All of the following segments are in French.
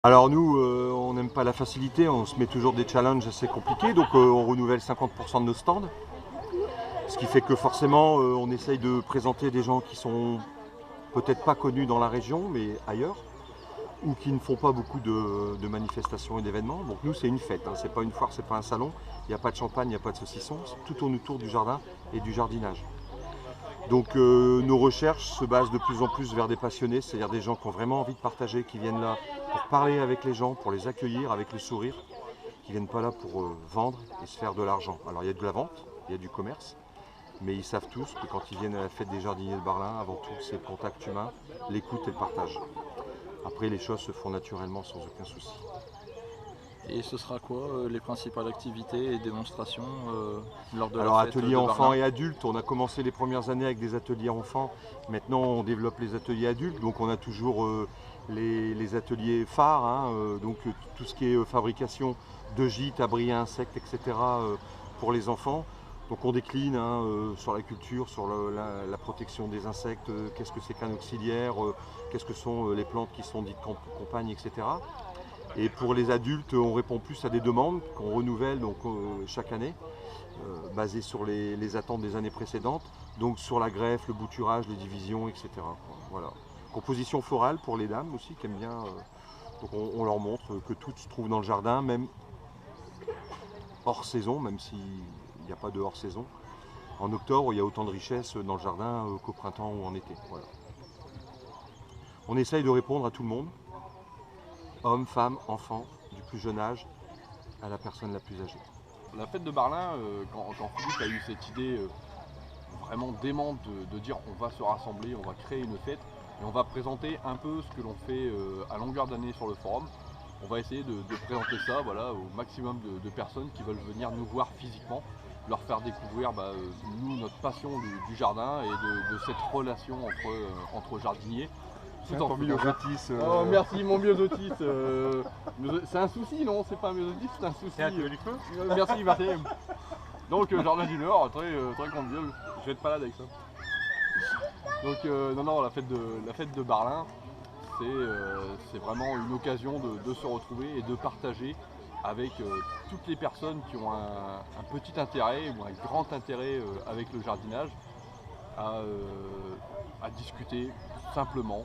Alors nous, on n'aime pas la facilité, on se met toujours des challenges assez compliqués, donc on renouvelle 50% de nos stands. Ce qui fait que forcément, on essaye de présenter des gens qui sont peut-être pas connus dans la région, mais ailleurs, ou qui ne font pas beaucoup de manifestations et d'événements. Donc nous, c'est une fête, hein. C'est pas une foire, c'est pas un salon, il n'y a pas de champagne, il n'y a pas de saucisson, tout tourne autour du jardin et du jardinage. Donc nos recherches se basent de plus en plus vers des passionnés, c'est-à-dire des gens qui ont vraiment envie de partager, qui viennent là pour parler avec les gens, pour les accueillir avec le sourire, qui ne viennent pas là pour vendre et se faire de l'argent. Alors il y a de la vente, il y a du commerce, mais ils savent tous que quand ils viennent à la fête des jardiniers de Barlin, avant tout c'est le contact humain, l'écoute et le partage. Après les choses se font naturellement sans aucun souci. Et ce sera quoi les principales activités et démonstrations lors de la Alors fête ateliers de enfants Barlin? et adultes, on a commencé les premières années avec des ateliers enfants, maintenant on développe les ateliers adultes, donc on a toujours les ateliers phares, hein, donc tout ce qui est fabrication de gîtes, abris à insectes, etc. Pour les enfants. Donc on décline, hein, sur la culture, sur la protection des insectes, qu'est-ce que c'est qu'un auxiliaire, qu'est-ce que sont les plantes qui sont dites compagnes, etc. Et pour les adultes, on répond plus à des demandes qu'on renouvelle donc, chaque année, basées sur les attentes des années précédentes, donc sur la greffe, le bouturage, les divisions, etc. Voilà. Composition florale pour les dames aussi, qui aiment bien. Donc on leur montre que tout se trouve dans le jardin, même hors saison, même s'il n'y a pas de hors saison. En octobre, il y a autant de richesses dans le jardin qu'au printemps ou en été. Voilà. On essaye de répondre à tout le monde, hommes, femmes, enfants, du plus jeune âge à la personne la plus âgée. La fête de Barlin, quand Philippe a eu cette idée vraiment démente de dire on va se rassembler, on va créer une fête et on va présenter un peu ce que l'on fait à longueur d'année sur le forum. On va essayer de présenter ça voilà, au maximum de personnes qui veulent venir nous voir physiquement, leur faire découvrir nous, notre passion du jardin et de cette relation entre jardiniers. Tout en myosotis. Oh merci mon myosotis. C'est un souci non, c'est pas un myosotis, c'est un souci. C'est un peu les feux. Merci Martin. Donc Jardin du Nord, très convivial, je vais être malade avec ça. Donc non, la fête de Barlin, c'est vraiment une occasion de se retrouver et de partager avec toutes les personnes qui ont un petit intérêt ou un grand intérêt avec le jardinage à discuter simplement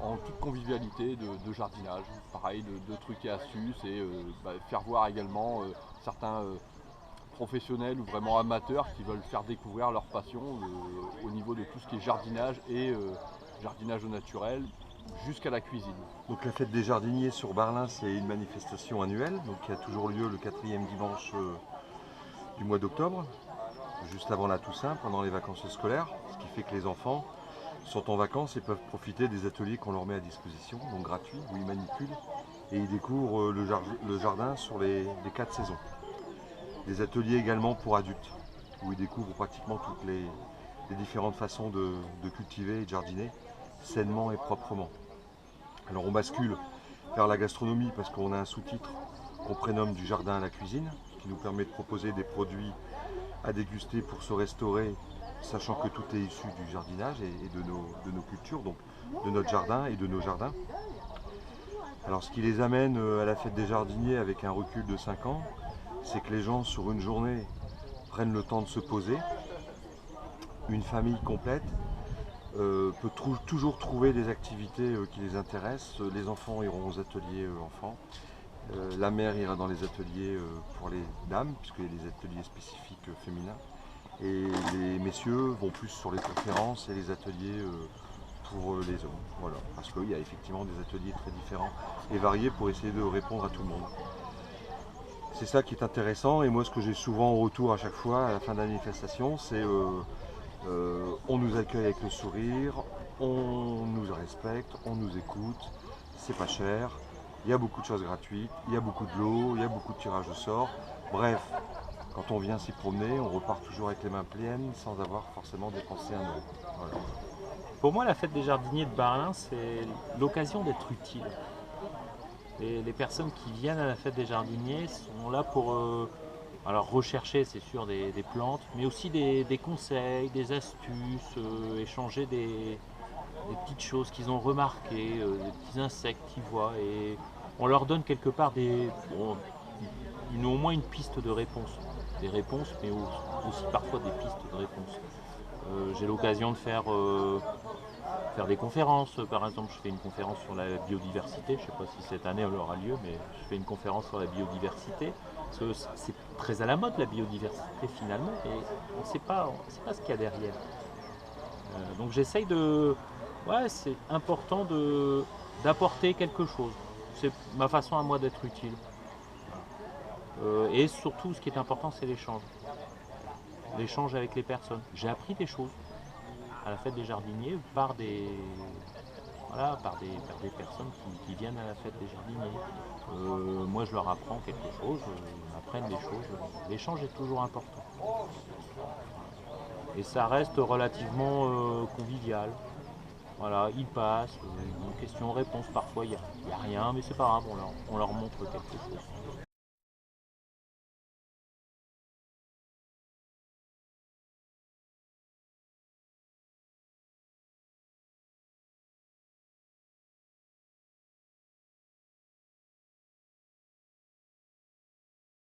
en toute convivialité de jardinage, pareil de trucs et astuces et faire voir également certains professionnels ou vraiment amateurs qui veulent faire découvrir leur passion au niveau de tout ce qui est jardinage et jardinage au naturel jusqu'à la cuisine. Donc la fête des jardiniers sur Barlin, c'est une manifestation annuelle, donc qui a toujours lieu le quatrième dimanche du mois d'octobre, juste avant la Toussaint, pendant les vacances scolaires, ce qui fait que les enfants sont en vacances et peuvent profiter des ateliers qu'on leur met à disposition, donc gratuits, où ils manipulent et ils découvrent le jardin sur les 4 saisons. Des ateliers également pour adultes, où ils découvrent pratiquement toutes les différentes façons de cultiver et de jardiner, sainement et proprement. Alors on bascule vers la gastronomie parce qu'on a un sous-titre qu'on prénomme du jardin à la cuisine, qui nous permet de proposer des produits à déguster pour se restaurer, sachant que tout est issu du jardinage et de nos cultures, donc de notre jardin et de nos jardins. Alors ce qui les amène à la fête des jardiniers avec un recul de 5 ans, c'est que les gens sur une journée prennent le temps de se poser. Une famille complète peut toujours trouver des activités qui les intéressent. Les enfants iront aux ateliers enfants. La mère ira dans les ateliers pour les dames, puisqu'il y a des ateliers spécifiques féminins. Et les messieurs vont plus sur les conférences et les ateliers pour les hommes. Voilà. Parce qu'il y a effectivement des ateliers très différents et variés pour essayer de répondre à tout le monde. C'est ça qui est intéressant et moi ce que j'ai souvent en retour à chaque fois à la fin de la manifestation, c'est on nous accueille avec le sourire, on nous respecte, on nous écoute, c'est pas cher, il y a beaucoup de choses gratuites, il y a beaucoup de lots, il y a beaucoup de tirages au sort. Bref, quand on vient s'y promener, on repart toujours avec les mains pleines sans avoir forcément dépensé un euro. Voilà. Pour moi, la fête des jardiniers de Barlin, c'est l'occasion d'être utile. Et les personnes qui viennent à la fête des jardiniers sont là pour alors rechercher, c'est sûr, des plantes, mais aussi des conseils, des astuces, échanger des petites choses qu'ils ont remarquées, des petits insectes qu'ils voient. Et on leur donne quelque part au moins une piste de réponse. Des réponses, mais aussi parfois des pistes de réponse. J'ai l'occasion de faire des conférences. Par exemple, je fais une conférence sur la biodiversité. Je ne sais pas si cette année elle aura lieu, mais je fais une conférence sur la biodiversité. C'est très à la mode la biodiversité finalement, et on ne sait pas ce qu'il y a derrière. Donc j'essaye de... Ouais, c'est important d'apporter quelque chose. C'est ma façon à moi d'être utile. Et surtout, ce qui est important, c'est l'échange. L'échange avec les personnes. J'ai appris des choses à la fête des jardiniers par des personnes qui viennent à la fête des jardiniers. Moi, je leur apprends quelque chose, ils m'apprennent des choses. L'échange est toujours important. Et ça reste relativement convivial. Voilà, ils passent, questions-réponses, parfois il n'y a rien, mais c'est pas grave, on leur montre quelque chose.